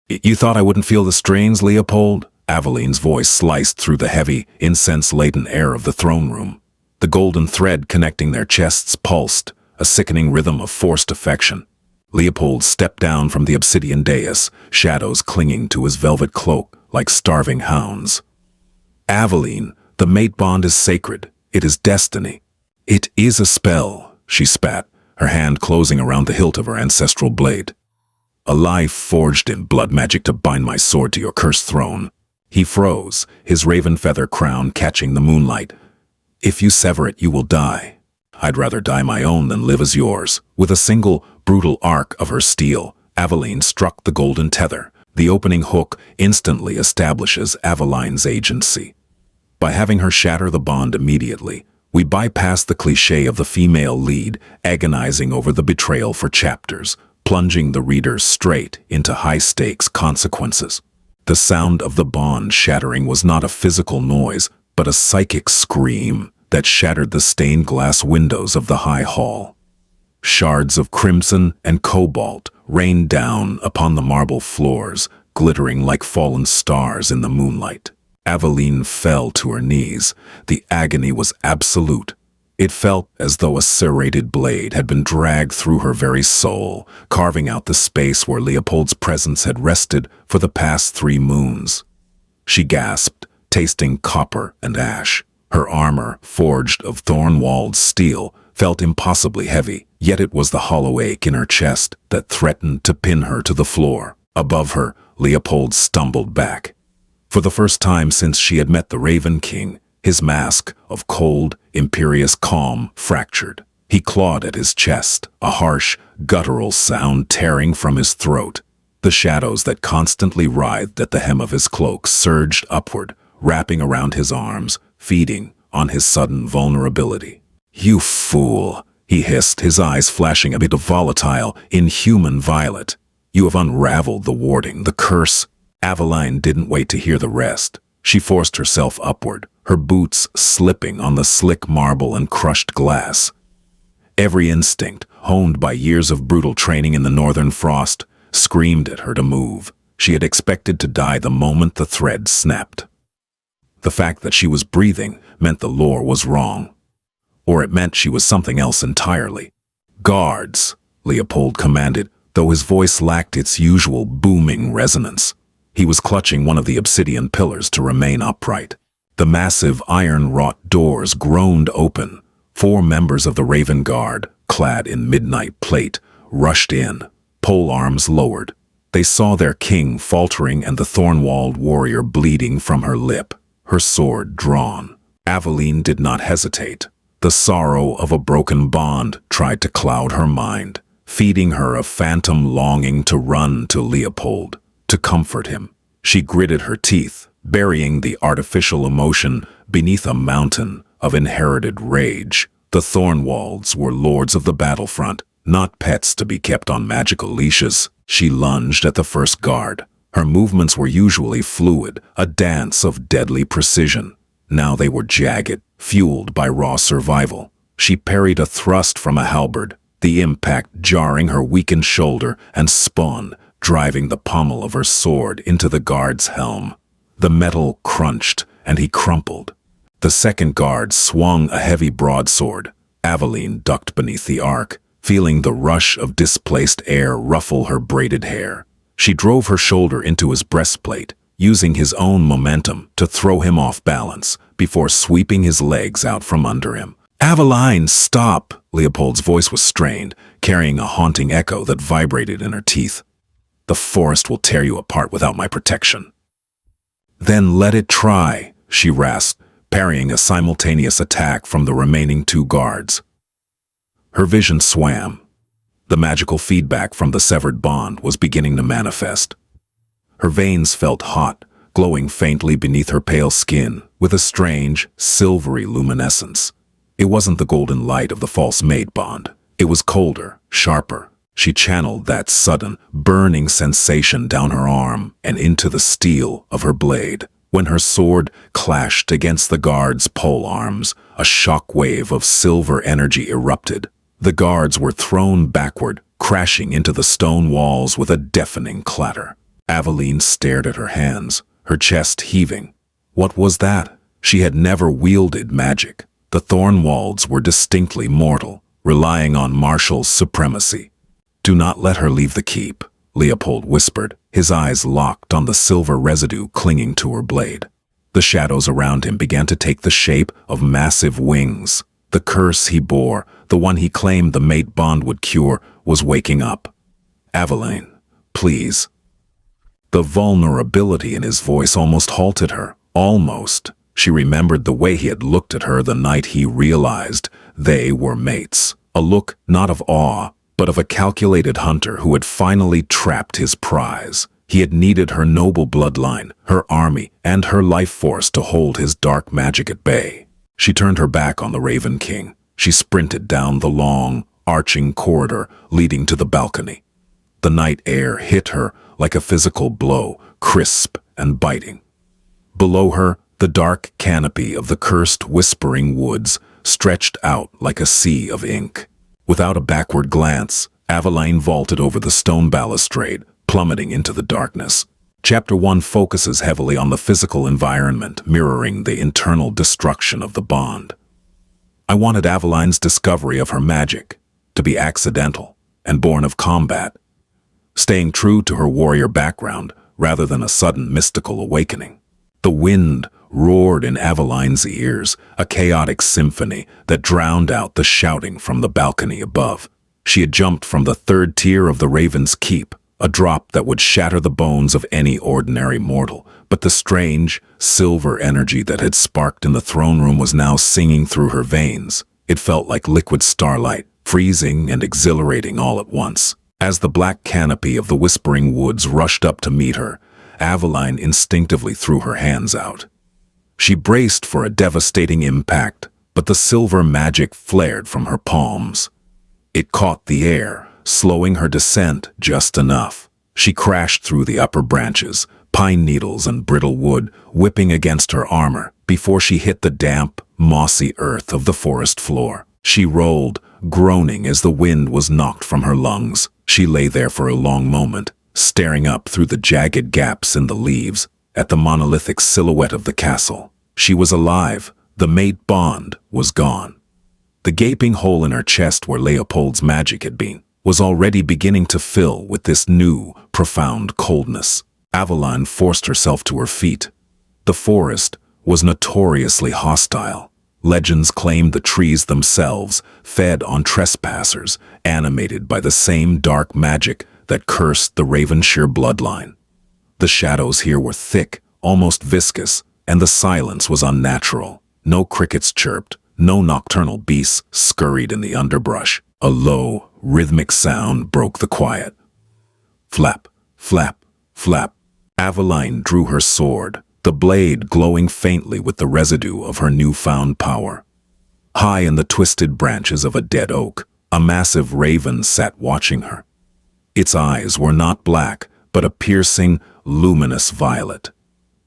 You thought I wouldn't feel the strains, Leopold? Aveline's voice sliced through the heavy, incense-laden air of the throne room. The golden thread connecting their chests pulsed, a sickening rhythm of forced affection. Leopold stepped down from the obsidian dais, shadows clinging to his velvet cloak like starving hounds. Aveline, the mate bond is sacred. It is destiny. It is a spell, she spat, her hand closing around the hilt of her ancestral blade. A life forged in blood magic to bind my sword to your cursed throne. He froze, his raven feather crown catching the moonlight. If you sever it, you will die. I'd rather die my own than live as yours. With a single, brutal arc of her steel, Aveline struck the golden tether. The opening hook instantly establishes Aveline's agency. By having her shatter the bond immediately, we bypass the cliché of the female lead agonizing over the betrayal for chapters, plunging the reader straight into high-stakes consequences. The sound of the bond shattering was not a physical noise, but a psychic scream that shattered the stained glass windows of the high hall. Shards of crimson and cobalt rained down upon the marble floors, glittering like fallen stars in the moonlight. Aveline fell to her knees. The agony was absolute. It felt as though a serrated blade had been dragged through her very soul, carving out the space where Leopold's presence had rested for the past 3 moons. She gasped, tasting copper and ash. Her armor, forged of thorn-walled steel, felt impossibly heavy, yet it was the hollow ache in her chest that threatened to pin her to the floor. Above her, Leopold stumbled back. For the first time since she had met the Raven King, his mask of cold, imperious calm fractured. He clawed at his chest, a harsh, guttural sound tearing from his throat. The shadows that constantly writhed at the hem of his cloak surged upward, wrapping around his arms, feeding on his sudden vulnerability. "You fool," he hissed, his eyes flashing a bit of volatile, inhuman violet. "You have unraveled the warding, the curse." Aveline didn't wait to hear the rest. She forced herself upward, her boots slipping on the slick marble and crushed glass. Every instinct, honed by years of brutal training in the northern frost, screamed at her to move. She had expected to die the moment the thread snapped. The fact that she was breathing meant the lore was wrong. Or it meant she was something else entirely. "Guards," Leopold commanded, though his voice lacked its usual booming resonance. He was clutching one of the obsidian pillars to remain upright. The massive iron-wrought doors groaned open. 4 members of the Raven Guard, clad in midnight plate, rushed in, pole arms lowered. They saw their king faltering and the thorn-walled warrior bleeding from her lip, her sword drawn. Aveline did not hesitate. The sorrow of a broken bond tried to cloud her mind, feeding her a phantom longing to run to Leopold, to comfort him. She gritted her teeth, burying the artificial emotion beneath a mountain of inherited rage. The Thornwalds were lords of the battlefront, not pets to be kept on magical leashes. She lunged at the first guard. Her movements were usually fluid, a dance of deadly precision. Now they were jagged, fueled by raw survival. She parried a thrust from a halberd, the impact jarring her weakened shoulder, and spun, driving the pommel of her sword into the guard's helm. The metal crunched, and he crumpled. The second guard swung a heavy broadsword. Aveline ducked beneath the arc, feeling the rush of displaced air ruffle her braided hair. She drove her shoulder into his breastplate, using his own momentum to throw him off balance before sweeping his legs out from under him. "Aveline, stop!" Leopold's voice was strained, carrying a haunting echo that vibrated in her teeth. "The forest will tear you apart without my protection." "Then let it try," she rasped, parrying a simultaneous attack from the remaining 2 guards. Her vision swam. The magical feedback from the severed bond was beginning to manifest. Her veins felt hot, glowing faintly beneath her pale skin, with a strange, silvery luminescence. It wasn't the golden light of the false mate bond. It was colder, sharper. She channeled that sudden, burning sensation down her arm and into the steel of her blade. When her sword clashed against the guard's pole arms, a shock wave of silver energy erupted. The guards were thrown backward, crashing into the stone walls with a deafening clatter. Aveline stared at her hands, her chest heaving. What was that? She had never wielded magic. The Thornwalds were distinctly mortal, relying on Marshall's supremacy. "Do not let her leave the keep," Leopold whispered, his eyes locked on the silver residue clinging to her blade. The shadows around him began to take the shape of massive wings. The curse he bore, the one he claimed the mate bond would cure, was waking up. "Aveline, please." The vulnerability in his voice almost halted her. Almost. She remembered the way he had looked at her the night he realized they were mates. A look not of awe, but of a calculated hunter who had finally trapped his prize. He had needed her noble bloodline, her army, and her life force to hold his dark magic at bay. She turned her back on the Raven King. She sprinted down the long, arching corridor leading to the balcony. The night air hit her like a physical blow, crisp and biting. Below her, the dark canopy of the cursed whispering woods stretched out like a sea of ink. Without a backward glance, Aveline vaulted over the stone balustrade, plummeting into the darkness. Chapter 1 focuses heavily on the physical environment, mirroring the internal destruction of the bond. I wanted Aveline's discovery of her magic to be accidental and born of combat, staying true to her warrior background rather than a sudden mystical awakening. The wind roared in Aveline's ears, a chaotic symphony that drowned out the shouting from the balcony above. She had jumped from the third tier of the Raven's Keep, a drop that would shatter the bones of any ordinary mortal, but the strange, silver energy that had sparked in the throne room was now singing through her veins. It felt like liquid starlight, freezing and exhilarating all at once. As the black canopy of the Whispering Woods rushed up to meet her, Aveline instinctively threw her hands out. She braced for a devastating impact, but the silver magic flared from her palms. It caught the air, slowing her descent just enough. She crashed through the upper branches, pine needles and brittle wood whipping against her armor before she hit the damp, mossy earth of the forest floor. She rolled, groaning as the wind was knocked from her lungs. She lay there for a long moment, staring up through the jagged gaps in the leaves at the monolithic silhouette of the castle. She was alive. The mate bond was gone. The gaping hole in her chest where Leopold's magic had been was already beginning to fill with this new, profound coldness. Aveline forced herself to her feet. The forest was notoriously hostile. Legends claimed the trees themselves fed on trespassers, animated by the same dark magic that cursed the Ravenshire bloodline. The shadows here were thick, almost viscous, and the silence was unnatural. No crickets chirped, no nocturnal beasts scurried in the underbrush. A low, rhythmic sound broke the quiet. Flap, flap, flap. Aveline drew her sword, the blade glowing faintly with the residue of her newfound power. High in the twisted branches of a dead oak, a massive raven sat watching her. Its eyes were not black, but a piercing, luminous violet,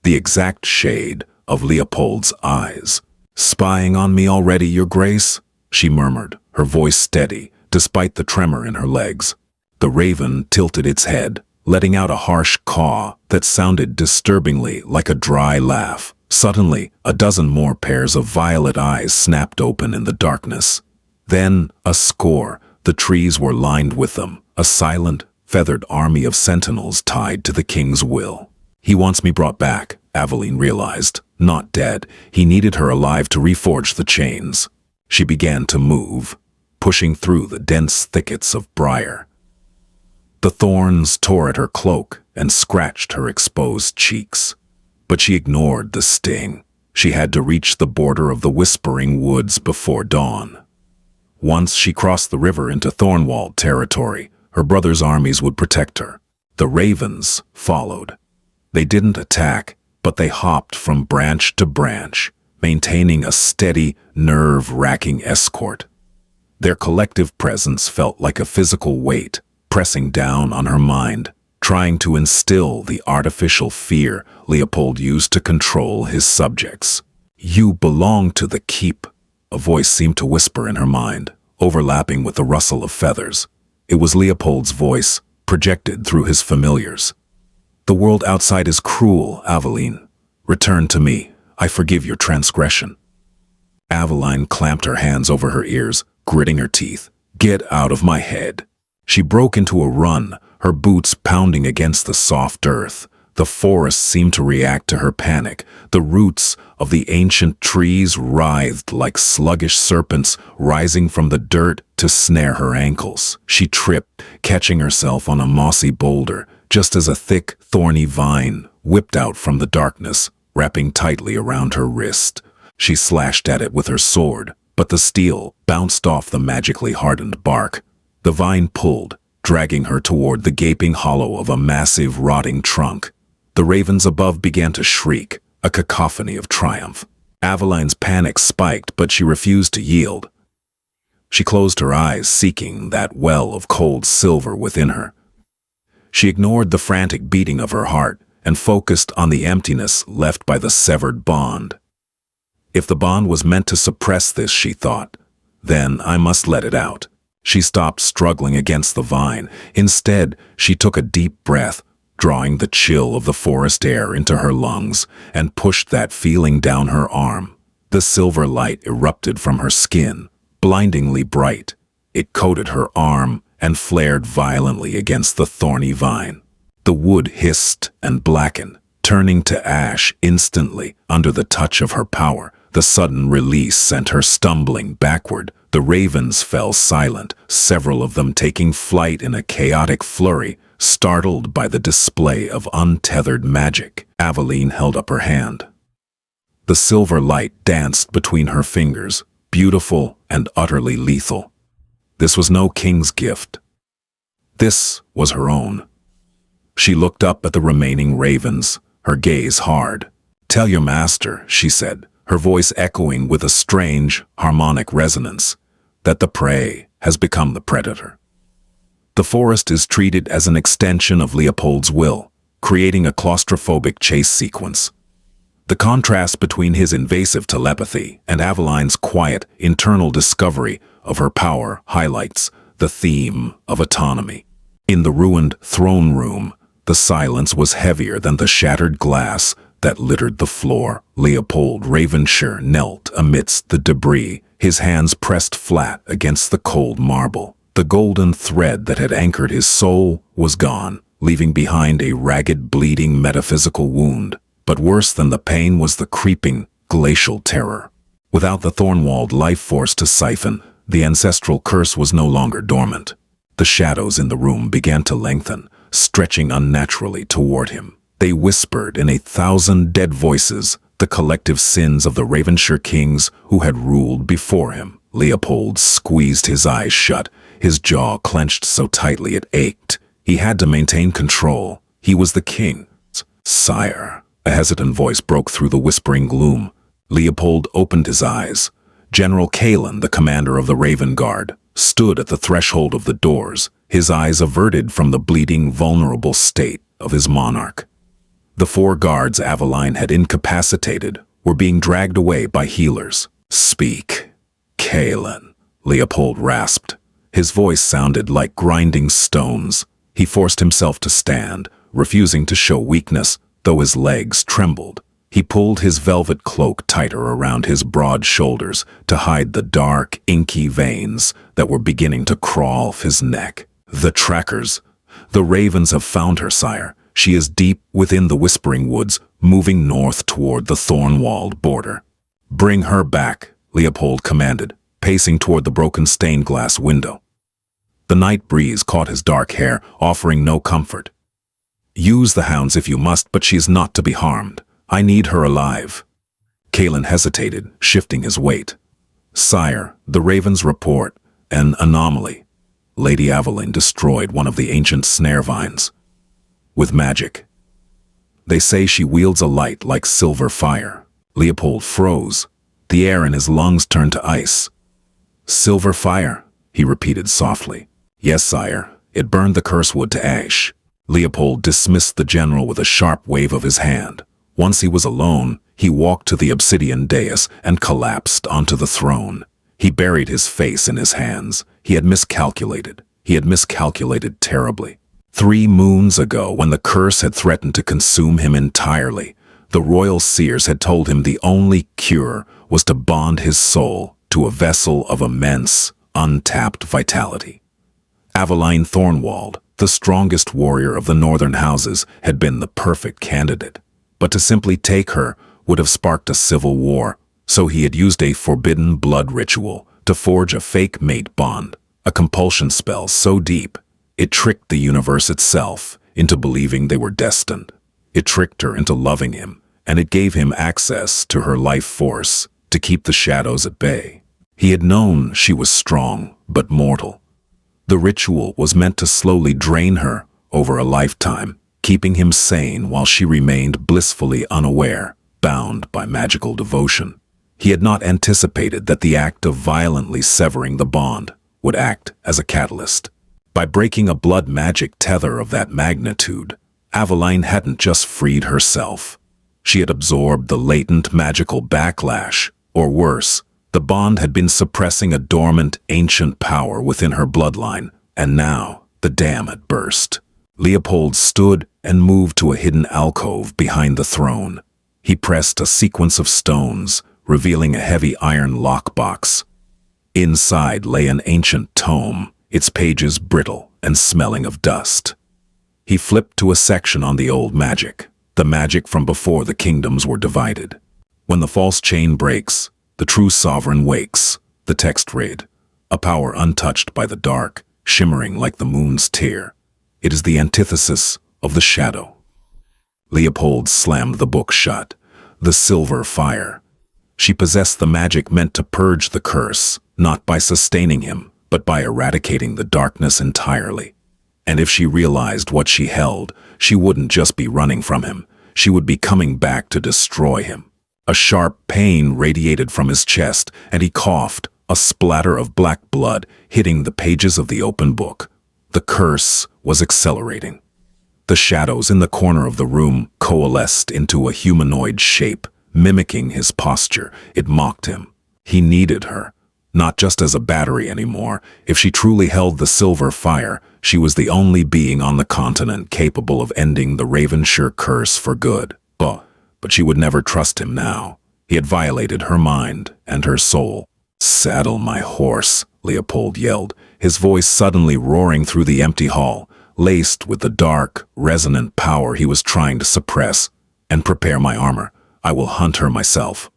the exact shade of Leopold's eyes. "Spying on me already, Your Grace?" she murmured, her voice steady, despite the tremor in her legs. The raven tilted its head, letting out a harsh caw that sounded disturbingly like a dry laugh. Suddenly, a dozen more pairs of violet eyes snapped open in the darkness. Then, a score. The trees were lined with them, a silent, feathered army of sentinels tied to the king's will. He wants me brought back, Aveline realized. Not dead. He needed her alive to reforge the chains. She began to move, pushing through the dense thickets of briar. The thorns tore at her cloak and scratched her exposed cheeks. But she ignored the sting. She had to reach the border of the Whispering Woods before dawn. Once she crossed the river into Thornwald territory, her brother's armies would protect her. The ravens followed. They didn't attack, but they hopped from branch to branch, maintaining a steady, nerve-wracking escort. Their collective presence felt like a physical weight, pressing down on her mind, trying to instill the artificial fear Leopold used to control his subjects. "You belong to the keep," a voice seemed to whisper in her mind, overlapping with the rustle of feathers. It was Leopold's voice, projected through his familiars. The world outside is cruel, Aveline. Return to me. I forgive your transgression. Aveline clamped her hands over her ears, gritting her teeth. Get out of my head. She broke into a run, her boots pounding against the soft earth. The forest seemed to react to her panic. The roots of the ancient trees writhed like sluggish serpents rising from the dirt to snare her ankles. She tripped, catching herself on a mossy boulder, just as a thick, thorny vine whipped out from the darkness, wrapping tightly around her wrist. She slashed at it with her sword, but the steel bounced off the magically hardened bark. The vine pulled, dragging her toward the gaping hollow of a massive, rotting trunk. The ravens above began to shriek, a cacophony of triumph. Aveline's panic spiked, but she refused to yield. She closed her eyes, seeking that well of cold silver within her. She ignored the frantic beating of her heart and focused on the emptiness left by the severed bond. If the bond was meant to suppress this, she thought, then I must let it out. She stopped struggling against the vine. Instead, she took a deep breath, drawing the chill of the forest air into her lungs, and pushed that feeling down her arm. The silver light erupted from her skin, blindingly bright. It coated her arm and flared violently against the thorny vine. The wood hissed and blackened, turning to ash instantly under the touch of her power. The sudden release sent her stumbling backward. The ravens fell silent, several of them taking flight in a chaotic flurry, startled by the display of untethered magic. Aveline held up her hand. The silver light danced between her fingers, beautiful and utterly lethal. This was no king's gift. This was her own. She looked up at the remaining ravens, her gaze hard. "Tell your master," she said, her voice echoing with a strange, harmonic resonance, "that the prey has become the predator." The forest is treated as an extension of Leopold's will, creating a claustrophobic chase sequence. The contrast between his invasive telepathy and Aveline's quiet, internal discovery of her power highlights the theme of autonomy. In the ruined throne room, the silence was heavier than the shattered glass that littered the floor. Leopold Ravenshire knelt amidst the debris, his hands pressed flat against the cold marble. The golden thread that had anchored his soul was gone, leaving behind a ragged, bleeding metaphysical wound. But worse than the pain was the creeping, glacial terror. Without the thorn-walled life force to siphon, the ancestral curse was no longer dormant. The shadows in the room began to lengthen, stretching unnaturally toward him. They whispered in 1,000 dead voices the collective sins of the Ravenshire kings who had ruled before him. Leopold squeezed his eyes shut, his jaw clenched so tightly it ached. He had to maintain control. He was the king. "Sire," a hesitant voice broke through the whispering gloom. Leopold opened his eyes. General Kalen, the commander of the Raven Guard, stood at the threshold of the doors, his eyes averted from the bleeding, vulnerable state of his monarch. The 4 guards Aveline had incapacitated were being dragged away by healers. "Speak, Kalen," Leopold rasped. His voice sounded like grinding stones. He forced himself to stand, refusing to show weakness, though his legs trembled. He pulled his velvet cloak tighter around his broad shoulders to hide the dark, inky veins that were beginning to crawl off his neck. "The trackers. The ravens have found her, sire. She is deep within the Whispering Woods, moving north toward the thorn-walled border." "Bring her back," Leopold commanded, pacing toward the broken stained glass window. The night breeze caught his dark hair, offering no comfort. "Use the hounds if you must, but she is not to be harmed. I need her alive." Kalen hesitated, shifting his weight. "Sire, the ravens report an anomaly. Lady Aveline destroyed one of the ancient snare vines. With magic. They say she wields a light like silver fire." Leopold froze. The air in his lungs turned to ice. "Silver fire," he repeated softly. "Yes, sire. It burned the curse wood to ash." Leopold dismissed the general with a sharp wave of his hand. Once he was alone, he walked to the obsidian dais and collapsed onto the throne. He buried his face in his hands. He had miscalculated. He had miscalculated terribly. 3 moons ago, when the curse had threatened to consume him entirely, the royal seers had told him the only cure was to bond his soul to a vessel of immense, untapped vitality. Aveline Thornwald, the strongest warrior of the northern houses, had been the perfect candidate. But to simply take her would have sparked a civil war, so he had used a forbidden blood ritual to forge a fake mate bond, a compulsion spell so deep it tricked the universe itself into believing they were destined. It tricked her into loving him, and it gave him access to her life force to keep the shadows at bay. He had known she was strong, but mortal. The ritual was meant to slowly drain her over a lifetime, keeping him sane while she remained blissfully unaware, bound by magical devotion. He had not anticipated that the act of violently severing the bond would act as a catalyst. By breaking a blood magic tether of that magnitude, Aveline hadn't just freed herself. She had absorbed the latent magical backlash, or worse, the bond had been suppressing a dormant, ancient power within her bloodline, and now the dam had burst. Leopold stood and moved to a hidden alcove behind the throne. He pressed a sequence of stones, revealing a heavy iron lockbox. Inside lay an ancient tome, its pages brittle and smelling of dust. He flipped to a section on the old magic, the magic from before the kingdoms were divided. When the false chain breaks, the true sovereign wakes, the text read, a power untouched by the dark, shimmering like the moon's tear. It is the antithesis of the shadow. Leopold slammed the book shut. The silver fire. She possessed the magic meant to purge the curse, not by sustaining him, but by eradicating the darkness entirely. And if she realized what she held, she wouldn't just be running from him, she would be coming back to destroy him. A sharp pain radiated from his chest, and he coughed, a splatter of black blood hitting the pages of the open book. The curse was accelerating. The shadows in the corner of the room coalesced into a humanoid shape, mimicking his posture. It mocked him. He needed her. Not just as a battery anymore. If she truly held the silver fire, she was the only being on the continent capable of ending the Ravenshire curse for good. But she would never trust him now. He had violated her mind and her soul. "Saddle my horse," Leopold yelled, his voice suddenly roaring through the empty hall, laced with the dark, resonant power he was trying to suppress. "And prepare my armor. I will hunt her myself."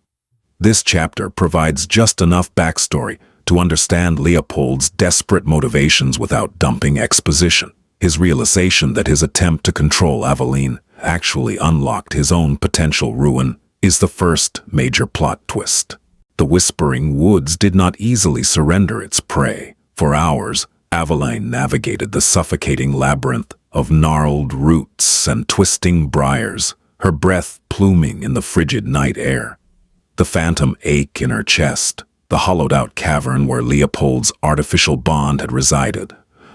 This chapter provides just enough backstory to understand Leopold's desperate motivations without dumping exposition. His realization that his attempt to control Aveline actually unlocked his own potential ruin is the first major plot twist. The Whispering Woods did not easily surrender its prey. For hours, Aveline navigated the suffocating labyrinth of gnarled roots and twisting briars, her breath pluming in the frigid night air. The phantom ache in her chest, the hollowed-out cavern where Leopold's artificial bond had resided,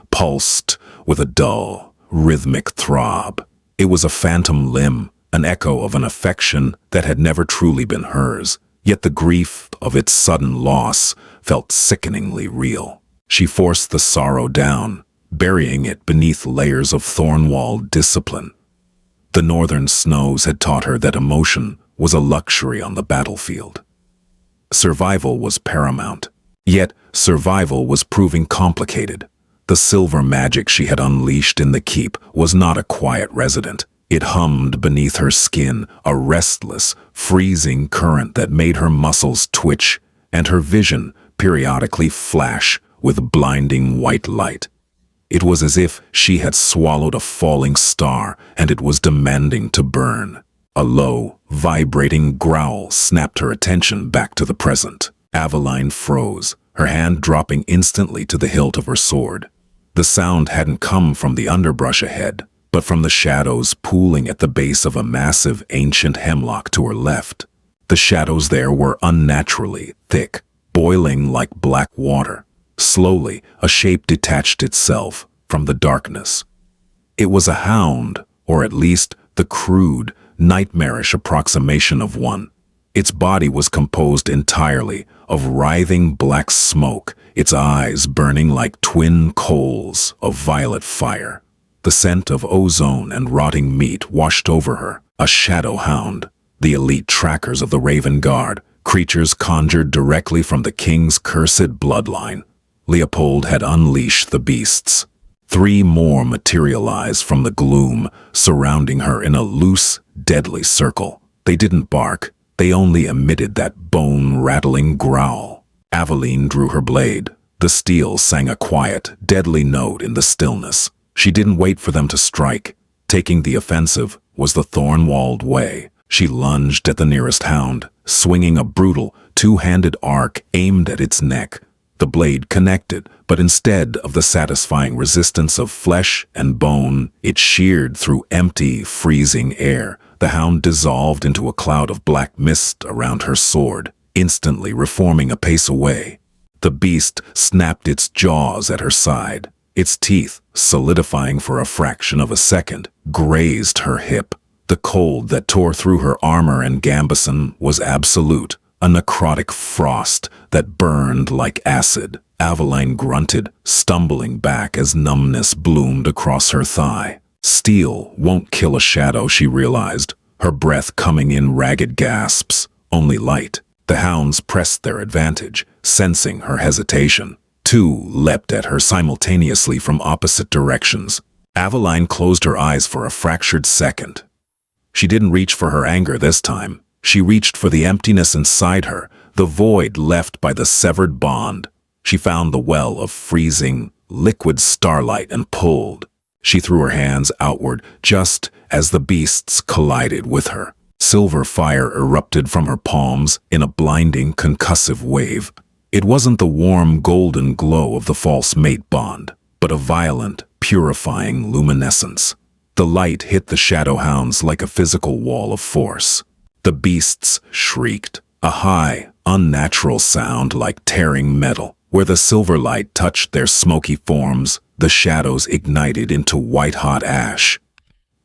pulsed with a dull, rhythmic throb. It was a phantom limb, an echo of an affection that had never truly been hers, yet the grief of its sudden loss felt sickeningly real. She forced the sorrow down, burying it beneath layers of thorn-walled discipline. The northern snows had taught her that emotion was a luxury on the battlefield. Survival was paramount, yet survival was proving complicated. The silver magic she had unleashed in the keep was not a quiet resident. It hummed beneath her skin, a restless, freezing current that made her muscles twitch and her vision periodically flash with blinding white light. It was as if she had swallowed a falling star and it was demanding to burn. A low, vibrating growl snapped her attention back to the present. Aveline froze, her hand dropping instantly to the hilt of her sword. The sound hadn't come from the underbrush ahead, but from the shadows pooling at the base of a massive ancient hemlock to her left. The shadows there were unnaturally thick, boiling like black water. Slowly, a shape detached itself from the darkness. It was a hound, or at least the crude, nightmarish approximation of one. Its body was composed entirely of writhing black smoke, its eyes burning like twin coals of violet fire. The The scent of ozone and rotting meat washed over her. A shadow hound, the elite trackers of the Raven Guard, creatures conjured directly from the king's cursed bloodline. Leopold had unleashed the beasts. 3 more materialized from the gloom, surrounding her in a loose, deadly circle. They didn't bark, they only emitted that bone-rattling growl. Aveline drew her blade. The steel sang a quiet, deadly note in the stillness. She didn't wait for them to strike. Taking the offensive was the thorn-walled way. She lunged at the nearest hound, swinging a brutal, 2-handed arc aimed at its neck. The blade connected, but instead of the satisfying resistance of flesh and bone, it sheared through empty, freezing air. The hound dissolved into a cloud of black mist around her sword, instantly reforming a pace away. The beast snapped its jaws at her side. Its teeth, solidifying for a fraction of a second, grazed her hip. The cold that tore through her armor and gambeson was absolute, a necrotic frost that burned like acid. Aveline grunted, stumbling back as numbness bloomed across her thigh. Steel won't kill a shadow, she realized, her breath coming in ragged gasps, only light. The hounds pressed their advantage, sensing her hesitation. 2 leapt at her simultaneously from opposite directions. Aveline closed her eyes for a fractured second. She didn't reach for her anger this time. She reached for the emptiness inside her, the void left by the severed bond. She found the well of freezing, liquid starlight and pulled. She threw her hands outward just as the beasts collided with her. Silver fire erupted from her palms in a blinding, concussive wave. It wasn't the warm, golden glow of the false mate bond, but a violent, purifying luminescence. The light hit the shadow hounds like a physical wall of force. The beasts shrieked, a high, unnatural sound like tearing metal. Where the silver light touched their smoky forms, the shadows ignited into white-hot ash.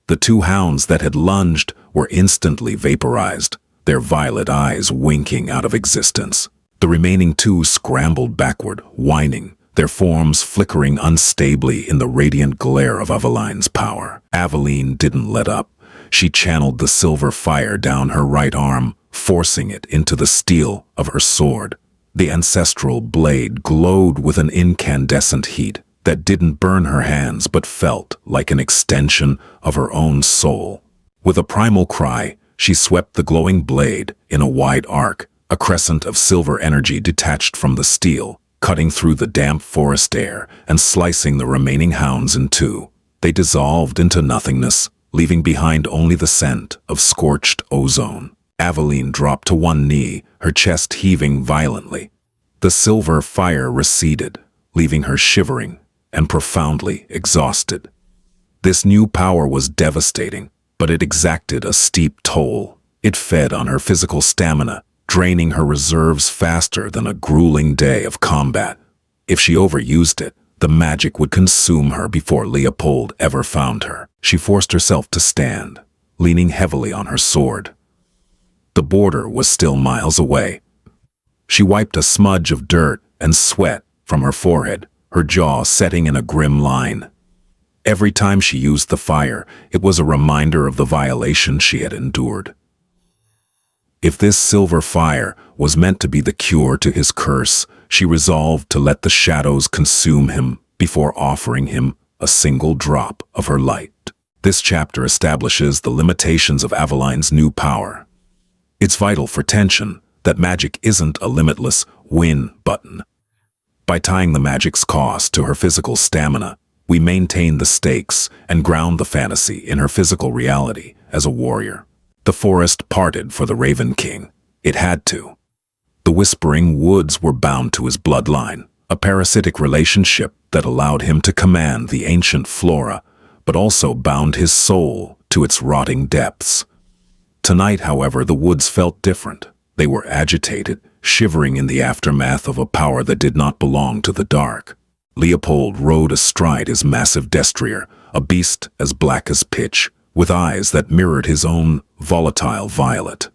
The 2 hounds that had lunged were instantly vaporized, their violet eyes winking out of existence. The remaining 2 scrambled backward, whining, their forms flickering unstably in the radiant glare of Aveline's power. Aveline didn't let up. She channeled the silver fire down her right arm, forcing it into the steel of her sword. The ancestral blade glowed with an incandescent heat that didn't burn her hands but felt like an extension of her own soul. With a primal cry, she swept the glowing blade in a wide arc. A crescent of silver energy detached from the steel, cutting through the damp forest air and slicing the remaining hounds in 2. They dissolved into nothingness, leaving behind only the scent of scorched ozone. Aveline dropped to one knee, her chest heaving violently. The silver fire receded, leaving her shivering and profoundly exhausted. This new power was devastating, but it exacted a steep toll. It fed on her physical stamina, draining her reserves faster than a grueling day of combat. If she overused it, the magic would consume her before Leopold ever found her. She forced herself to stand, leaning heavily on her sword. The border was still miles away. She wiped a smudge of dirt and sweat from her forehead, her jaw setting in a grim line. Every time she used the fire, it was a reminder of the violation she had endured. If this silver fire was meant to be the cure to his curse, she resolved to let the shadows consume him before offering him a single drop of her light. This chapter establishes the limitations of Aveline's new power. It's vital for tension that magic isn't a limitless win button. By tying the magic's cost to her physical stamina, we maintain the stakes and ground the fantasy in her physical reality as a warrior. The forest parted for the Raven King. It had to. The Whispering Woods were bound to his bloodline, a parasitic relationship that allowed him to command the ancient flora, but also bound his soul to its rotting depths. Tonight, however, the woods felt different. They were agitated, shivering in the aftermath of a power that did not belong to the dark. Leopold rode astride his massive destrier, a beast as black as pitch, with eyes that mirrored his own volatile violet.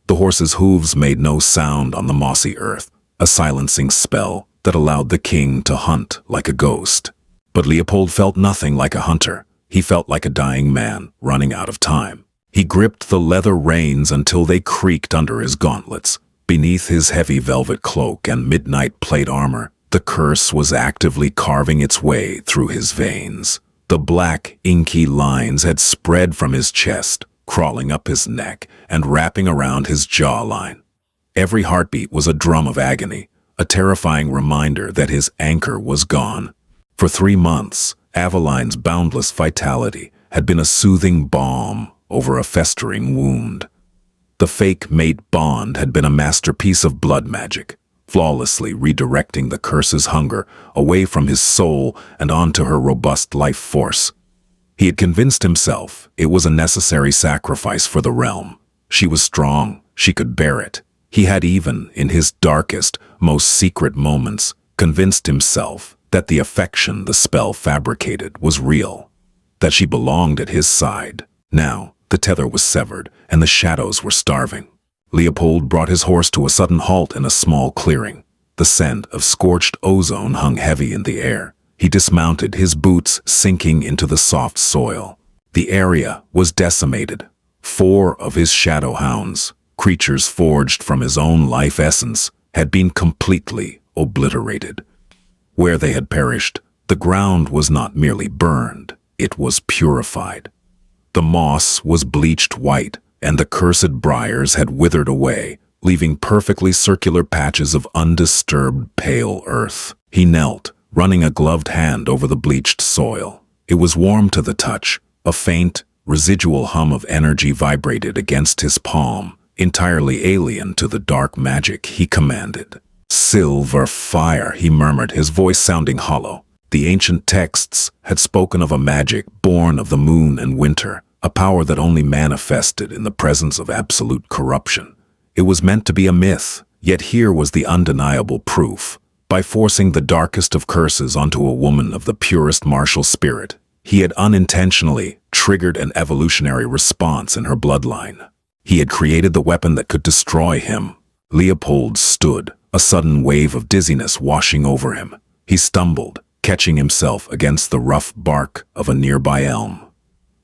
The horse's hooves made no sound on the mossy earth, a silencing spell that allowed the king to hunt like a ghost. But Leopold felt nothing like a hunter. He felt like a dying man running out of time. He gripped the leather reins until they creaked under his gauntlets. Beneath his heavy velvet cloak and midnight plate armor, the curse was actively carving its way through his veins. The black, inky lines had spread from his chest, crawling up his neck and wrapping around his jawline. Every heartbeat was a drum of agony, a terrifying reminder that his anchor was gone. For 3 months, Aveline's boundless vitality had been a soothing balm over a festering wound. The fake mate bond had been a masterpiece of blood magic, flawlessly redirecting the curse's hunger away from his soul and onto her robust life force. He had convinced himself it was a necessary sacrifice for the realm. She was strong, she could bear it. He had even, in his darkest, most secret moments, convinced himself that the affection the spell fabricated was real, that she belonged at his side. Now, the tether was severed, and the shadows were starving. Leopold brought his horse to a sudden halt in a small clearing. The scent of scorched ozone hung heavy in the air. He dismounted, his boots sinking into the soft soil. The area was decimated. 4 of his shadow hounds, creatures forged from his own life essence, had been completely obliterated. Where they had perished, the ground was not merely burned, it was purified. The moss was bleached white, and the cursed briars had withered away, leaving perfectly circular patches of undisturbed pale earth. He knelt, running a gloved hand over the bleached soil. It was warm to the touch. A faint, residual hum of energy vibrated against his palm, entirely alien to the dark magic he commanded. "Silver fire," he murmured, his voice sounding hollow. The ancient texts had spoken of a magic born of the moon and winter, a power that only manifested in the presence of absolute corruption. It was meant to be a myth, yet here was the undeniable proof. By forcing the darkest of curses onto a woman of the purest martial spirit, he had unintentionally triggered an evolutionary response in her bloodline. He had created the weapon that could destroy him. Leopold stood, a sudden wave of dizziness washing over him. He stumbled, catching himself against the rough bark of a nearby elm.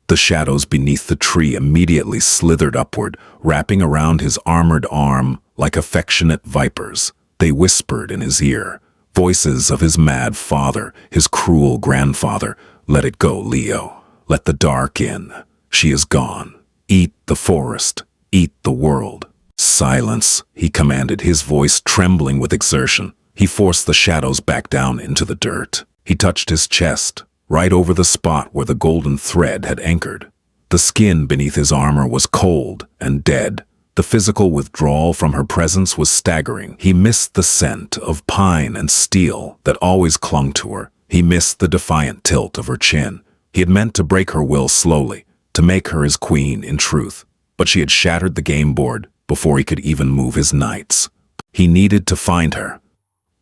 The shadows beneath the tree immediately slithered upward, wrapping around his armored arm like affectionate vipers. They whispered in his ear, voices of his mad father, his cruel grandfather. "Let it go, Leo. Let the dark in. She is gone. Eat the forest. Eat the world." "Silence," he commanded, his voice trembling with exertion. He forced the shadows back down into the dirt. He touched his chest, right over the spot where the golden thread had anchored. The skin beneath his armor was cold and dead. The physical withdrawal from her presence was staggering. He missed the scent of pine and steel that always clung to her. He missed the defiant tilt of her chin. He had meant to break her will slowly, to make her his queen in truth. But she had shattered the game board before he could even move his knights. He needed to find her.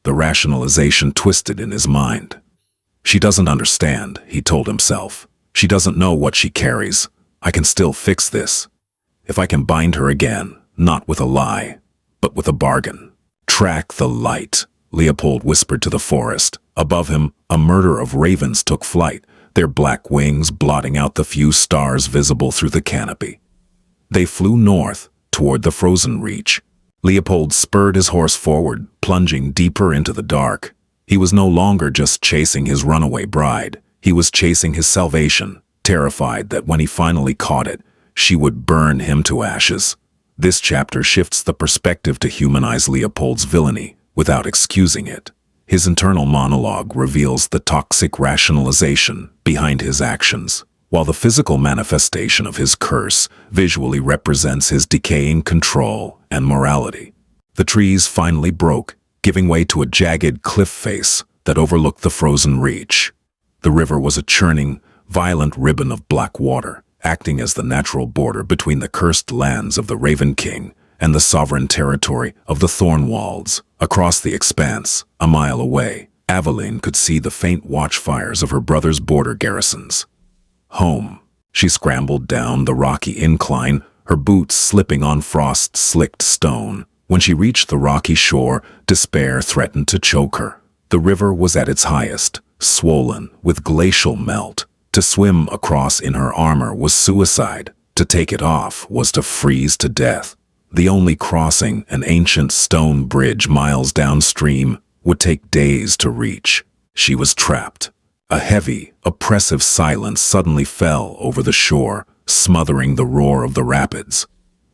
The rationalization twisted in his mind. "She doesn't understand," he told himself. "She doesn't know what she carries. I can still fix this. If I can bind her again, not with a lie, but with a bargain." "Track the light," Leopold whispered to the forest. Above him, a murder of ravens took flight, their black wings blotting out the few stars visible through the canopy. They flew north, toward the frozen reach. Leopold spurred his horse forward, plunging deeper into the dark. He was no longer just chasing his runaway bride. He was chasing his salvation, terrified that when he finally caught it, she would burn him to ashes. This chapter shifts the perspective to humanize Leopold's villainy without excusing it. His internal monologue reveals the toxic rationalization behind his actions, while the physical manifestation of his curse visually represents his decaying control and morality. The trees finally broke, giving way to a jagged cliff face that overlooked the frozen reach. The river was a churning, violent ribbon of black water, acting as the natural border between the cursed lands of the Raven King and the sovereign territory of the Thornwalds. Across the expanse, a mile away, Aveline could see the faint watchfires of her brother's border garrisons. Home. She scrambled down the rocky incline, her boots slipping on frost-slicked stone. When she reached the rocky shore, despair threatened to choke her. The river was at its highest, swollen with glacial melt. To swim across in her armor was suicide. To take it off was to freeze to death. The only crossing, an ancient stone bridge miles downstream, would take days to reach. She was trapped. A heavy, oppressive silence suddenly fell over the shore, smothering the roar of the rapids.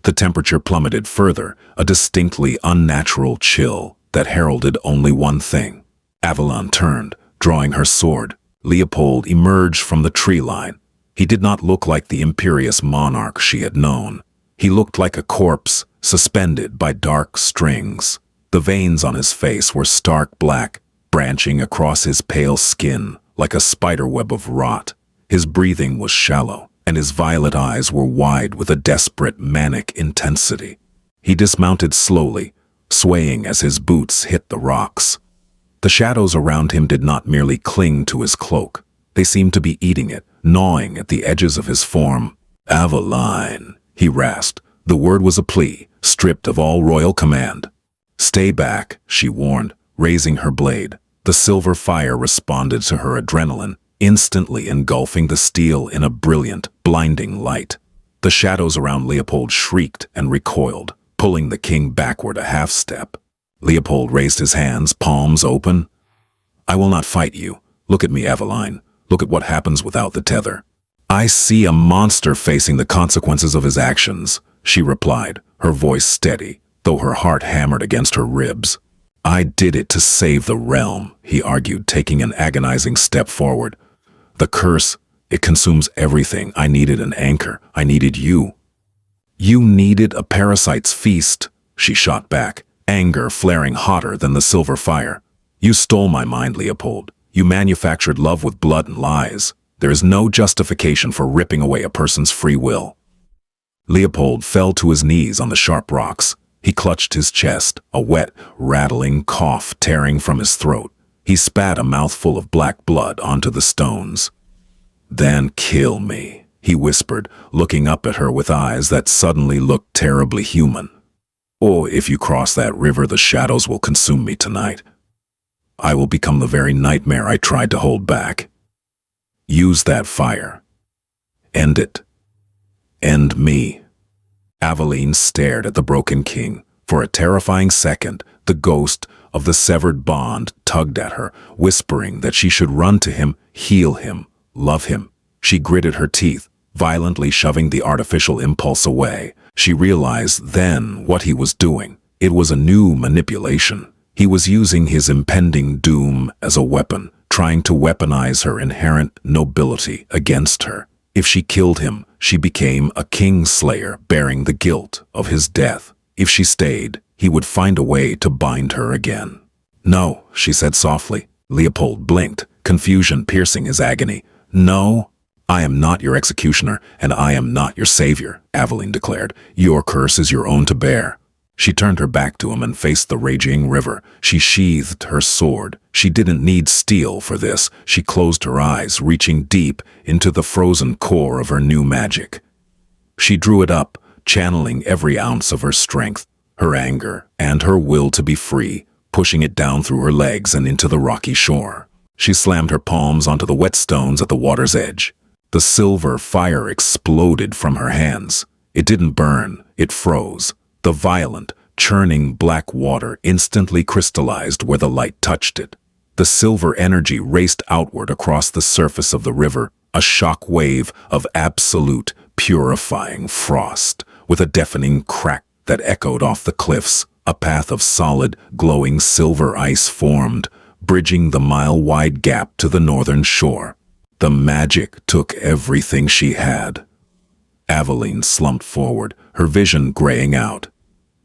The temperature plummeted further, a distinctly unnatural chill that heralded only one thing. Avalon turned, drawing her sword. Leopold emerged from the tree line. He did not look like the imperious monarch she had known. He looked like a corpse, suspended by dark strings. The veins on his face were stark black, branching across his pale skin like a spiderweb of rot. His breathing was shallow, and his violet eyes were wide with a desperate, manic intensity. He dismounted slowly, swaying as his boots hit the rocks. The shadows around him did not merely cling to his cloak. They seemed to be eating it, gnawing at the edges of his form. "Aveline," he rasped. The word was a plea, stripped of all royal command. "Stay back," she warned, raising her blade. The silver fire responded to her adrenaline, instantly engulfing the steel in a brilliant, blinding light. The shadows around Leopold shrieked and recoiled, pulling the king backward a half-step. Leopold raised his hands, palms open. "I will not fight you. Look at me, Aveline. Look at what happens without the tether." "I see a monster facing the consequences of his actions," she replied, her voice steady, though her heart hammered against her ribs. "I did it to save the realm," he argued, taking an agonizing step forward. "The curse, it consumes everything. I needed an anchor. I needed you." "You needed a parasite's feast," she shot back, anger flaring hotter than the silver fire. "You stole my mind, Leopold. You manufactured love with blood and lies. There is no justification for ripping away a person's free will." Leopold fell to his knees on the sharp rocks. He clutched his chest, a wet, rattling cough tearing from his throat. He spat a mouthful of black blood onto the stones. "Then kill me," he whispered, looking up at her with eyes that suddenly looked terribly human. "Or if you cross that river, the shadows will consume me tonight. I will become the very nightmare I tried to hold back. Use that fire. End it. End me." Aveline stared at the broken king. For a terrifying second, the ghost of the severed bond tugged at her, whispering that she should run to him, heal him, love him. She gritted her teeth, violently shoving the artificial impulse away. She realized then what he was doing. It was a new manipulation. He was using his impending doom as a weapon, trying to weaponize her inherent nobility against her. If she killed him, she became a kingslayer bearing the guilt of his death. If she stayed, he would find a way to bind her again. "No," she said softly. Leopold blinked, confusion piercing his agony. "No, I am not your executioner, and I am not your savior," Aveline declared. "Your curse is your own to bear." She turned her back to him and faced the raging river. She sheathed her sword. She didn't need steel for this. She closed her eyes, reaching deep into the frozen core of her new magic. She drew it up, channeling every ounce of her strength, her anger, and her will to be free, pushing it down through her legs and into the rocky shore. She slammed her palms onto the wet stones at the water's edge. The silver fire exploded from her hands. It didn't burn, it froze. The violent, churning black water instantly crystallized where the light touched it. The silver energy raced outward across the surface of the river, a shock wave of absolute, purifying frost, with a deafening crack that echoed off the cliffs. A path of solid, glowing silver ice formed, bridging the mile-wide gap to the northern shore. The magic took everything she had. Aveline slumped forward, her vision graying out.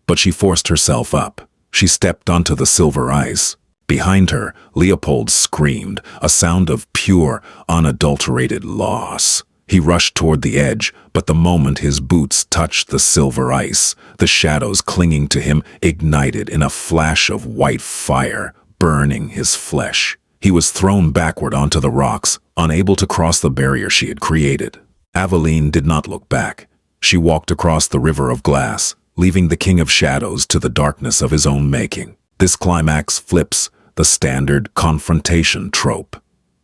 But she forced herself up. She stepped onto the silver ice. Behind her, Leopold screamed, a sound of pure, unadulterated loss. He rushed toward the edge, but the moment his boots touched the silver ice, the shadows clinging to him ignited in a flash of white fire, burning his flesh. He was thrown backward onto the rocks, unable to cross the barrier she had created. Aveline did not look back. She walked across the river of glass, leaving the King of Shadows to the darkness of his own making. This climax flips the standard confrontation trope.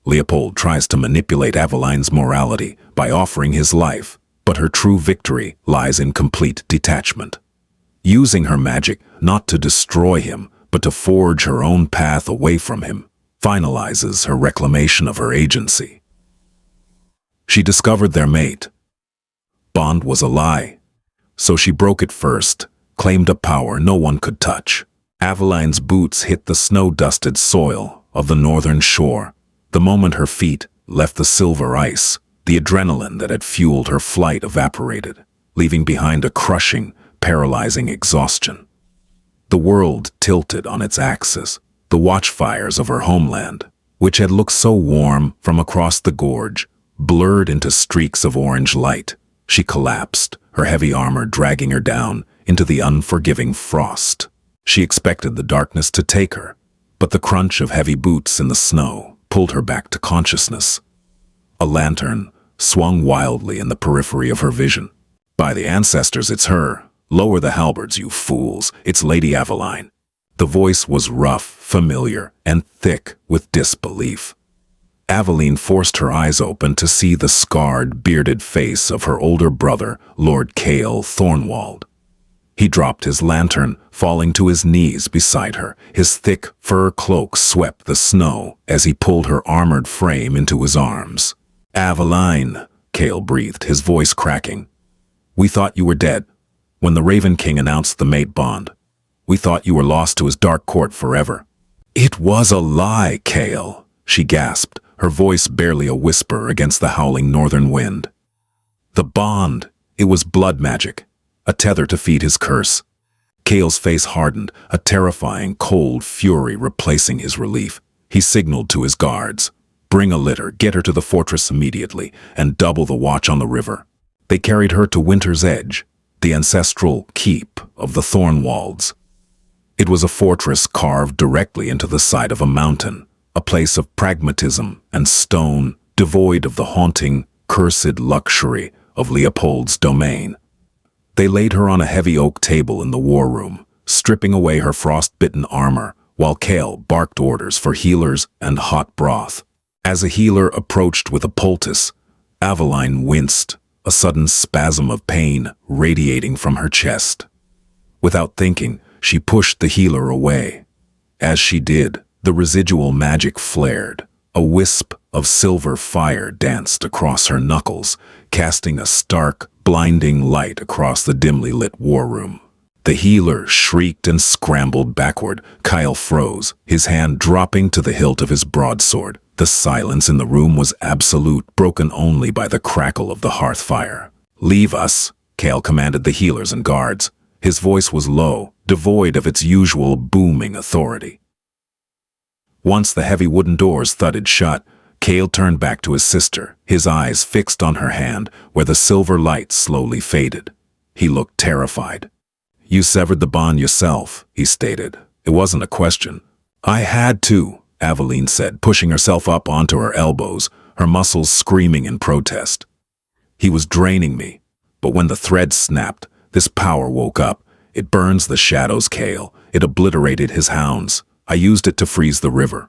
Leopold tries to manipulate Aveline's morality by offering his life, but her true victory lies in complete detachment. Using her magic not to destroy him, but to forge her own path away from him, finalizes her reclamation of her agency. She discovered their mate. Bond was a lie, so she broke it first, claimed a power no one could touch. Aveline's boots hit the snow-dusted soil of the northern shore. The moment her feet left the silver ice, the adrenaline that had fueled her flight evaporated, leaving behind a crushing, paralyzing exhaustion. The world tilted on its axis. The watchfires of her homeland, which had looked so warm from across the gorge, blurred into streaks of orange light. She collapsed, her heavy armor dragging her down into the unforgiving frost. She expected the darkness to take her, but the crunch of heavy boots in the snow pulled her back to consciousness. A lantern swung wildly in the periphery of her vision. By the ancestors, it's her. Lower the halberds, you fools. It's Lady Aveline. The voice was rough, familiar, and thick with disbelief. Aveline forced her eyes open to see the scarred, bearded face of her older brother, Lord Cale Thornwald. He dropped his lantern, falling to his knees beside her. His thick fur cloak swept the snow as he pulled her armored frame into his arms. "Aveline," Cale breathed, his voice cracking. "We thought you were dead. When the Raven King announced the mate bond, we thought you were lost to his dark court forever." "It was a lie, Cale," she gasped, her voice barely a whisper against the howling northern wind. "The bond, it was blood magic, a tether to feed his curse." Cale's face hardened, a terrifying, cold fury replacing his relief. He signaled to his guards, "Bring a litter, get her to the fortress immediately, and double the watch on the river." They carried her to Winter's Edge, the ancestral keep of the Thornwalds. It was a fortress carved directly into the side of a mountain, a place of pragmatism and stone, devoid of the haunting, cursed luxury of Leopold's domain. They laid her on a heavy oak table in the war room, stripping away her frost-bitten armor, while Cale barked orders for healers and hot broth. As a healer approached with a poultice, Aveline winced, a sudden spasm of pain radiating from her chest. Without thinking, she pushed the healer away. As she did, the residual magic flared. A wisp of silver fire danced across her knuckles, casting a stark, blinding light across the dimly lit war room. The healer shrieked and scrambled backward. Kyle froze, his hand dropping to the hilt of his broadsword. The silence in the room was absolute, broken only by the crackle of the hearth fire. "Leave us," Cale commanded the healers and guards. His voice was low, devoid of its usual booming authority. Once the heavy wooden doors thudded shut, Cale turned back to his sister, his eyes fixed on her hand where the silver light slowly faded. He looked terrified. "You severed the bond yourself," he stated. "It wasn't a question." "I had to," Aveline said, pushing herself up onto her elbows, her muscles screaming in protest. "He was draining me, but when the thread snapped, this power woke up. It burns the shadows, Cale. It obliterated his hounds. I used it to freeze the river."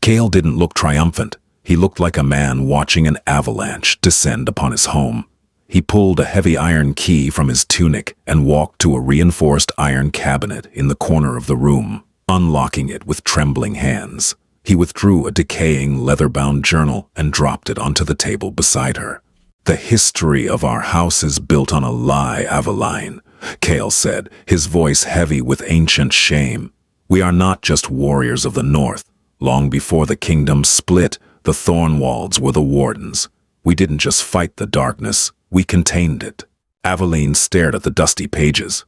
Cale didn't look triumphant. He looked like a man watching an avalanche descend upon his home. He pulled a heavy iron key from his tunic and walked to a reinforced iron cabinet in the corner of the room, unlocking it with trembling hands. He withdrew a decaying leather-bound journal and dropped it onto the table beside her. "The history of our house is built on a lie, Aveline," Cale said, his voice heavy with ancient shame. "We are not just warriors of the North. Long before the kingdom split, the Thornwalds were the wardens. We didn't just fight the darkness, we contained it." Aveline stared at the dusty pages.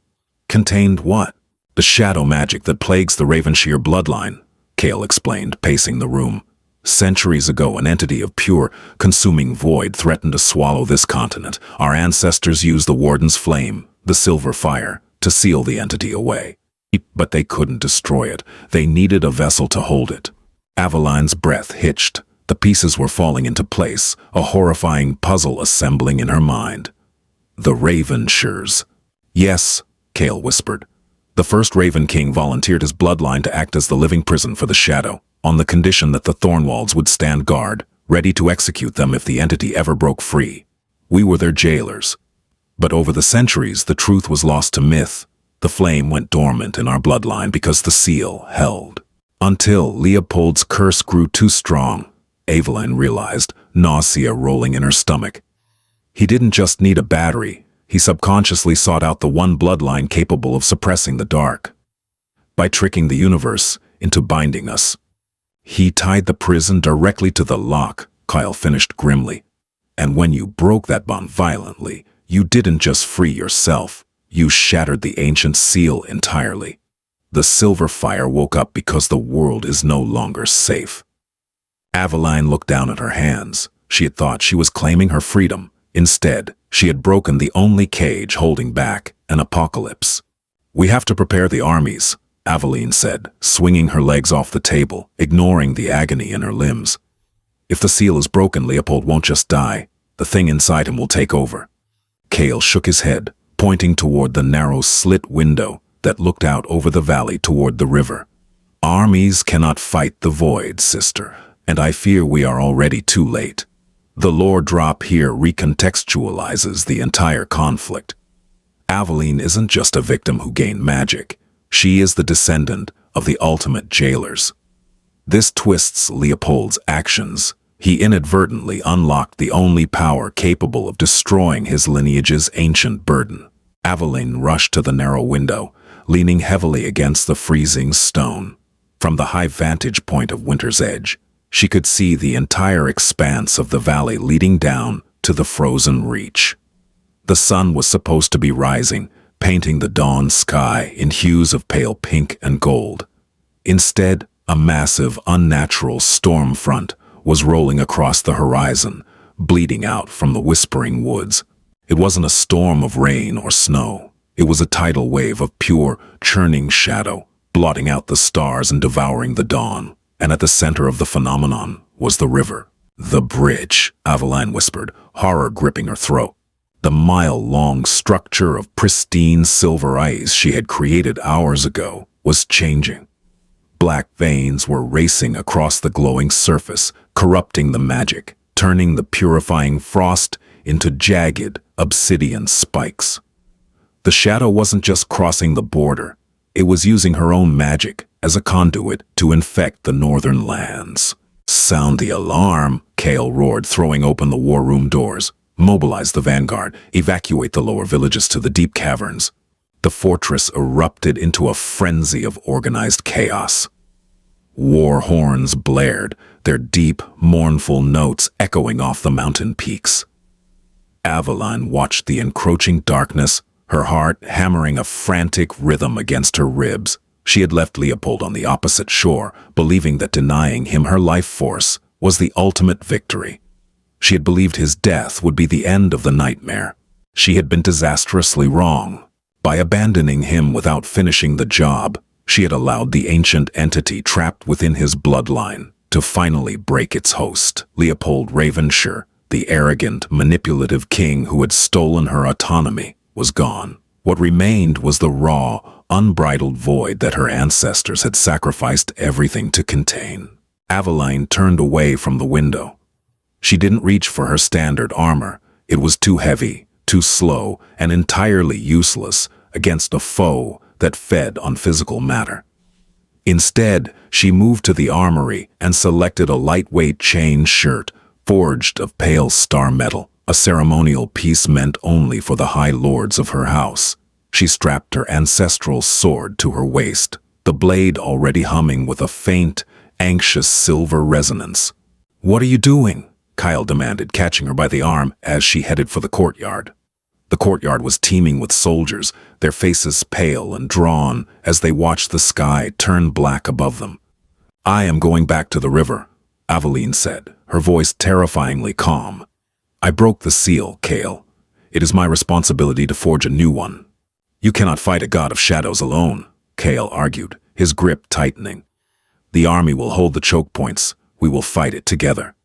"Contained what?" "The shadow magic that plagues the Ravenshire bloodline," Cale explained, pacing the room. "Centuries ago, an entity of pure, consuming void threatened to swallow this continent. Our ancestors used the Warden's flame, the silver fire, to seal the entity away. But they couldn't destroy it. They needed a vessel to hold it." Aveline's breath hitched. The pieces were falling into place, a horrifying puzzle assembling in her mind. "The Ravenshires." "Yes," Cale whispered. "The first Raven King volunteered his bloodline to act as the living prison for the shadow. on the condition that the Thornwalds would stand guard, ready to execute them if the entity ever broke free. We were their jailers. But over the centuries, the truth was lost to myth. The flame went dormant in our bloodline because the seal held. Until Leopold's curse grew too strong, Aveline realized, nausea rolling in her stomach. He didn't just need a battery, he subconsciously sought out the one bloodline capable of suppressing the dark. By tricking the universe into binding us. He tied the prison directly to the lock, Kyle finished grimly. And when you broke that bond violently, you didn't just free yourself, you shattered the ancient seal entirely. The silver fire woke up because the world is no longer safe. Aveline looked down at her hands. She had thought she was claiming her freedom. Instead, she had broken the only cage holding back an apocalypse. We have to prepare the armies, Aveline said, swinging her legs off the table, ignoring the agony in her limbs. If the seal is broken, Leopold won't just die. The thing inside him will take over. Cale shook his head, pointing toward the narrow slit window that looked out over the valley toward the river. Armies cannot fight the void, sister, and I fear we are already too late. The lore drop here recontextualizes the entire conflict. Aveline isn't just a victim who gained magic. She is the descendant of the ultimate jailers. This twists Leopold's actions. He inadvertently unlocked the only power capable of destroying his lineage's ancient burden. Aveline rushed to the narrow window, leaning heavily against the freezing stone. From the high vantage point of Winter's Edge, she could see the entire expanse of the valley leading down to the frozen reach. The sun was supposed to be rising, painting the dawn sky in hues of pale pink and gold. Instead, a massive, unnatural storm front was rolling across the horizon, bleeding out from the whispering woods. It wasn't a storm of rain or snow. It was a tidal wave of pure, churning shadow, blotting out the stars and devouring the dawn. And at the center of the phenomenon was the river. The bridge, Aveline whispered, horror gripping her throat. The mile-long structure of pristine silver ice she had created hours ago was changing. Black veins were racing across the glowing surface, corrupting the magic, turning the purifying frost into jagged, obsidian spikes. The shadow wasn't just crossing the border. It was using her own magic as a conduit to infect the northern lands. Sound the alarm, Cale roared, throwing open the war room doors. Mobilize the vanguard, evacuate the lower villages to the deep caverns. The fortress erupted into a frenzy of organized chaos. War horns blared, their deep, mournful notes echoing off the mountain peaks. Aveline watched the encroaching darkness, her heart hammering a frantic rhythm against her ribs. She had left Leopold on the opposite shore, believing that denying him her life force was the ultimate victory. She had believed his death would be the end of the nightmare. She had been disastrously wrong. By abandoning him without finishing the job, she had allowed the ancient entity trapped within his bloodline to finally break its host. Leopold Ravenshire, the arrogant, manipulative king who had stolen her autonomy, was gone. What remained was the raw, unbridled void that her ancestors had sacrificed everything to contain. Aveline turned away from the window. She didn't reach for her standard armor. It was too heavy, too slow, and entirely useless against a foe that fed on physical matter. Instead, she moved to the armory and selected a lightweight chain shirt forged of pale star metal, a ceremonial piece meant only for the high lords of her house. She strapped her ancestral sword to her waist, the blade already humming with a faint, anxious silver resonance. "What are you doing?" Kyle demanded, catching her by the arm as she headed for the courtyard. The courtyard was teeming with soldiers, their faces pale and drawn as they watched the sky turn black above them. "I am going back to the river," Aveline said, her voice terrifyingly calm. "I broke the seal, Cale. It is my responsibility to forge a new one." "You cannot fight a god of shadows alone," Cale argued, his grip tightening. "The army will hold the choke points. We will fight it together."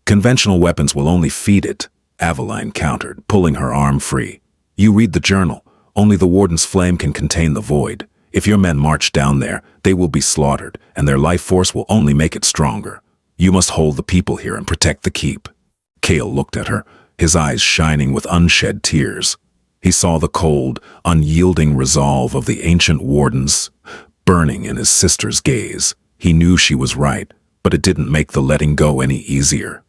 "Conventional weapons will only feed it," Aveline countered, pulling her arm free. "You read the journal. Only the warden's flame can contain the void. If your men march down there, they will be slaughtered, and their life force will only make it stronger. You must hold the people here and protect the keep." Kale looked at her, his eyes shining with unshed tears. He saw the cold, unyielding resolve of the ancient wardens burning in his sister's gaze. He knew she was right, but it didn't make the letting go any easier.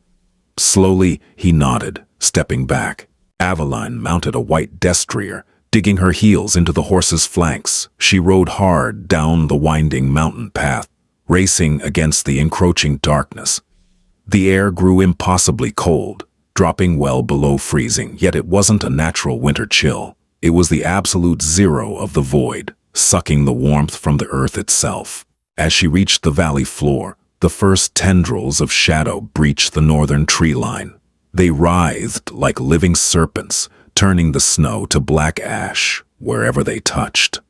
Slowly, he nodded, stepping back. Aveline mounted a white destrier, digging her heels into the horse's flanks. She rode hard down the winding mountain path, racing against the encroaching darkness. The air grew impossibly cold, dropping well below freezing, yet it wasn't a natural winter chill. It was the absolute zero of the void, sucking the warmth from the earth itself. As she reached the valley floor, the first tendrils of shadow breached the northern tree line. They writhed like living serpents, turning the snow to black ash wherever they touched.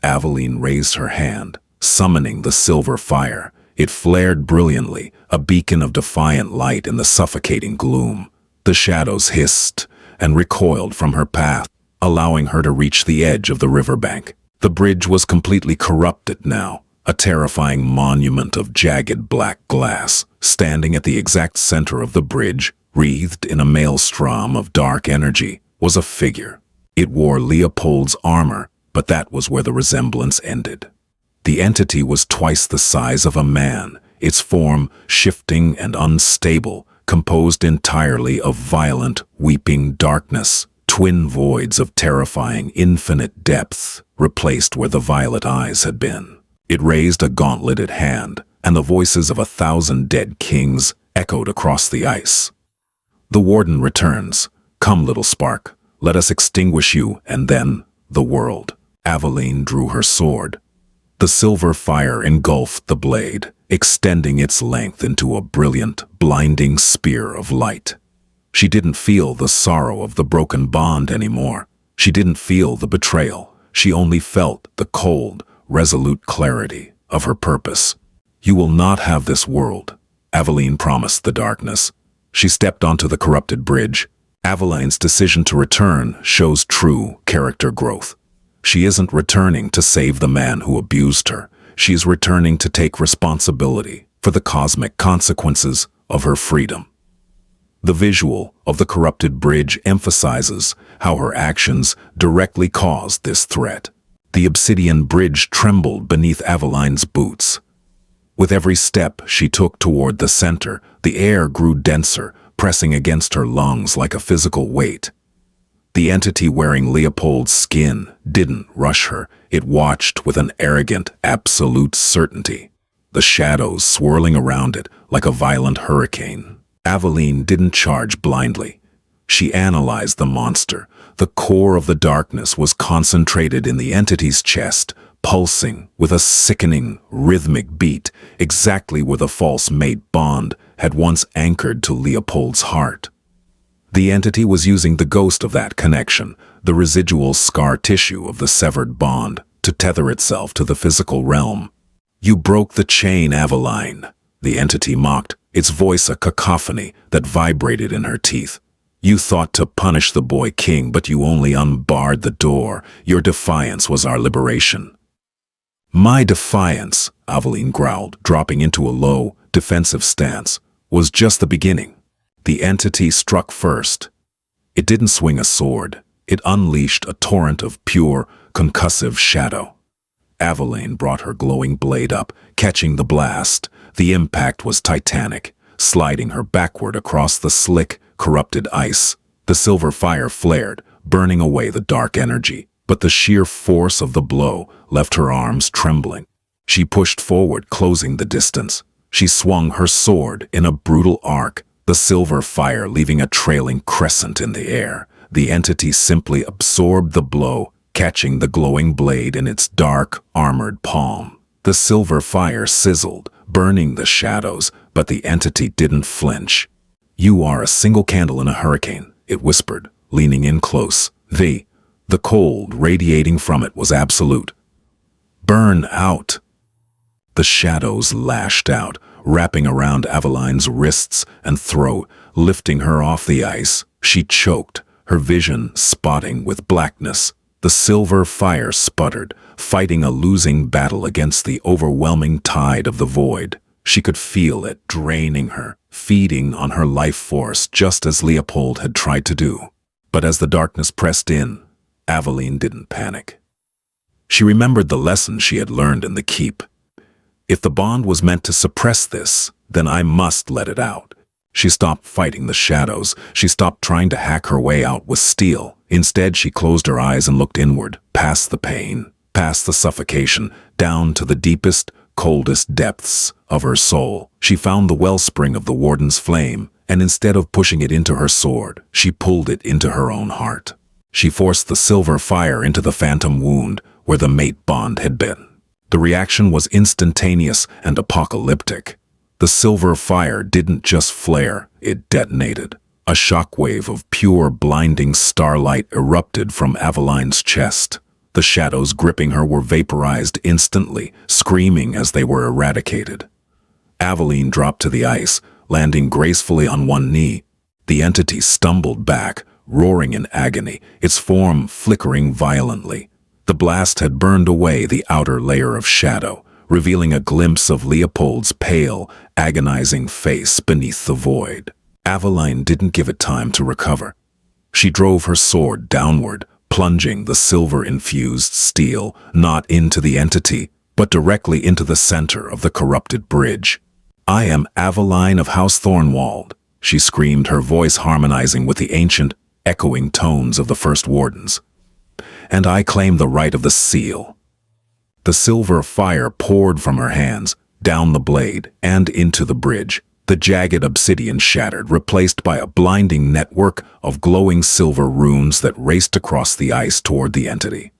Aveline raised her hand, summoning the silver fire. It flared brilliantly, a beacon of defiant light in the suffocating gloom. The shadows hissed and recoiled from her path, allowing her to reach the edge of the riverbank. The bridge was completely corrupted now, a terrifying monument of jagged black glass. Standing at the exact center of the bridge, wreathed in a maelstrom of dark energy, was a figure. It wore Leopold's armor, but that was where the resemblance ended. The entity was twice the size of a man, its form shifting and unstable, composed entirely of violent, weeping darkness. Twin voids of terrifying, infinite depth replaced where the violet eyes had been. It raised a gauntleted hand, and the voices of 1,000 dead kings echoed across the ice. "The warden returns. Come, little spark. Let us extinguish you, and then the world." Aveline drew her sword. The silver fire engulfed the blade, extending its length into a brilliant, blinding spear of light. She didn't feel the sorrow of the broken bond anymore. She didn't feel the betrayal. She only felt the cold, resolute clarity of her purpose. "You will not have this world," Aveline promised the darkness. She stepped onto the corrupted bridge. Aveline's decision to return shows true character growth. She isn't returning to save the man who abused her. She's returning to take responsibility for the cosmic consequences of her freedom. The visual of the corrupted bridge emphasizes how her actions directly caused this threat. The obsidian bridge trembled beneath Aveline's boots. With every step she took toward the center, the air grew denser, pressing against her lungs like a physical weight. The entity wearing Leopold's skin didn't rush her. It watched with an arrogant, absolute certainty, the shadows swirling around it like a violent hurricane. Aveline didn't charge blindly. She analyzed the monster. The core of the darkness was concentrated in the entity's chest, pulsing with a sickening, rhythmic beat, exactly where the false mate bond had once anchored to Leopold's heart. The entity was using the ghost of that connection, the residual scar tissue of the severed bond, to tether itself to the physical realm. "You broke the chain, Aveline," the entity mocked, its voice a cacophony that vibrated in her teeth. "You thought to punish the boy king, but you only unbarred the door. Your defiance was our liberation." "My defiance," Aveline growled, dropping into a low, defensive stance, "was just the beginning." The entity struck first. It didn't swing a sword. It unleashed a torrent of pure, concussive shadow. Aveline brought her glowing blade up, catching the blast. The impact was titanic, sliding her backward across the slick, corrupted ice. The silver fire flared, burning away the dark energy, but the sheer force of the blow left her arms trembling. She pushed forward, closing the distance. She swung her sword in a brutal arc, the silver fire leaving a trailing crescent in the air. The entity simply absorbed the blow, catching the glowing blade in its dark, armored palm. The silver fire sizzled, burning the shadows, but the entity didn't flinch. "You are a single candle in a hurricane," it whispered, leaning in close. The cold radiating from it was absolute. "Burn out." The shadows lashed out, wrapping around Aveline's wrists and throat, lifting her off the ice. She choked, her vision spotting with blackness. The The silver fire sputtered, fighting a losing battle against the overwhelming tide of the void. She could feel it draining her, feeding on her life force just as Leopold had tried to do. But as the darkness pressed in, Aveline didn't panic. She remembered the lesson she had learned in the keep. If the bond was meant to suppress this, then I must let it out. She stopped fighting the shadows. She stopped trying to hack her way out with steel. Instead, she closed her eyes and looked inward, past the pain, past the suffocation, down to the deepest, coldest depths of her soul. She found the wellspring of the warden's flame, and instead of pushing it into her sword, she pulled it into her own heart. She forced the silver fire into the phantom wound where the mate bond had been. The reaction was instantaneous and apocalyptic. The silver fire didn't just flare, it detonated. A shockwave of pure, blinding starlight erupted from Aveline's chest. The shadows gripping her were vaporized instantly, screaming as they were eradicated. Aveline dropped to the ice, landing gracefully on one knee. The entity stumbled back, roaring in agony, its form flickering violently. The blast had burned away the outer layer of shadow, revealing a glimpse of Leopold's pale, agonizing face beneath the void. Aveline didn't give it time to recover. She drove her sword downward, plunging the silver-infused steel not into the entity, but directly into the center of the corrupted bridge. "I am Aveline of House Thornwald," she screamed, her voice harmonizing with the ancient, echoing tones of the first wardens. "And I claim the right of the seal." The silver fire poured from her hands, down the blade, and into the bridge. The jagged obsidian shattered, replaced by a blinding network of glowing silver runes that raced across the ice toward the entity.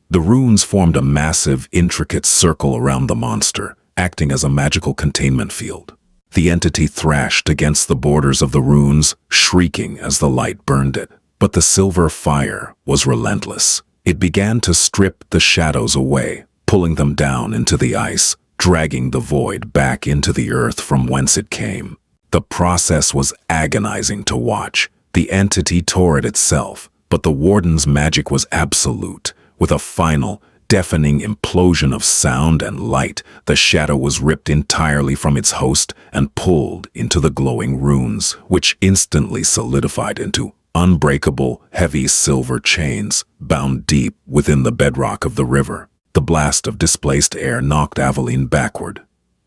The runes formed a massive, intricate circle around the monster, acting as a magical containment field. The entity thrashed against the borders of the runes, shrieking as the light burned it. But the silver fire was relentless. It began to strip the shadows away, pulling them down into the ice, dragging the void back into the earth from whence it came. The process was agonizing to watch. The entity tore at itself, but the warden's magic was absolute. With a final, deafening implosion of sound and light, the shadow was ripped entirely from its host and pulled into the glowing runes, which instantly solidified into unbreakable, heavy silver chains bound deep within the bedrock of the river. The blast of displaced air knocked Aveline backward.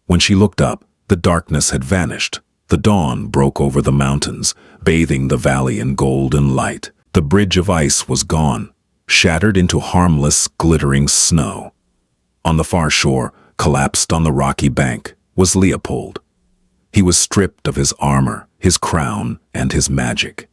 When she looked up, the darkness had vanished. The dawn broke over the mountains, bathing the valley in golden light. The bridge of ice was gone, shattered into harmless, glittering snow. On the far shore, collapsed on the rocky bank, was Leopold. He was stripped of his armor, his crown, and his magic.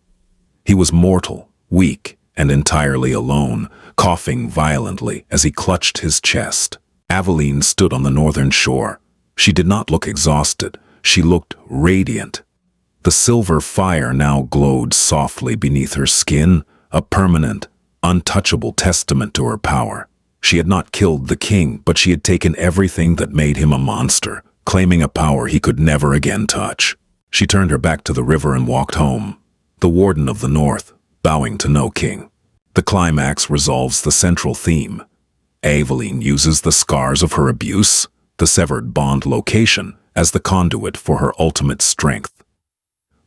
He was mortal, weak, and entirely alone, coughing violently as he clutched his chest. Aveline stood on the northern shore. She did not look exhausted. She looked radiant. The silver fire now glowed softly beneath her skin, a permanent, untouchable testament to her power. She had not killed the king, but she had taken everything that made him a monster, claiming a power he could never again touch. She turned her back to the river and walked home. The Warden of the North, bowing to no king. The climax resolves the central theme. Aveline uses the scars of her abuse, the severed bond location, as the conduit for her ultimate strength.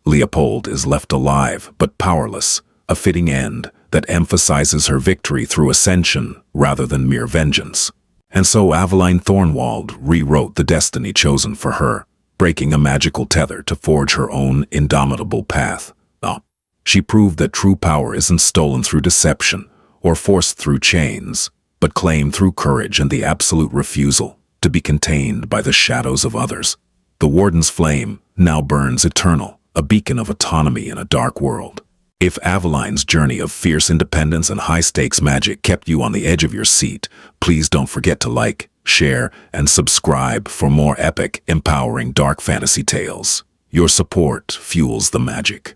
Leopold is left alive but powerless, a fitting end that emphasizes her victory through ascension rather than mere vengeance. And so Aveline Thornwald rewrote the destiny chosen for her, breaking a magical tether to forge her own indomitable path. She proved that true power isn't stolen through deception or forced through chains, but claimed through courage and the absolute refusal to be contained by the shadows of others. The Warden's flame now burns eternal, a beacon of autonomy in a dark world. If Aveline's journey of fierce independence and high-stakes magic kept you on the edge of your seat, please don't forget to like, share, and subscribe for more epic, empowering dark fantasy tales. Your support fuels the magic.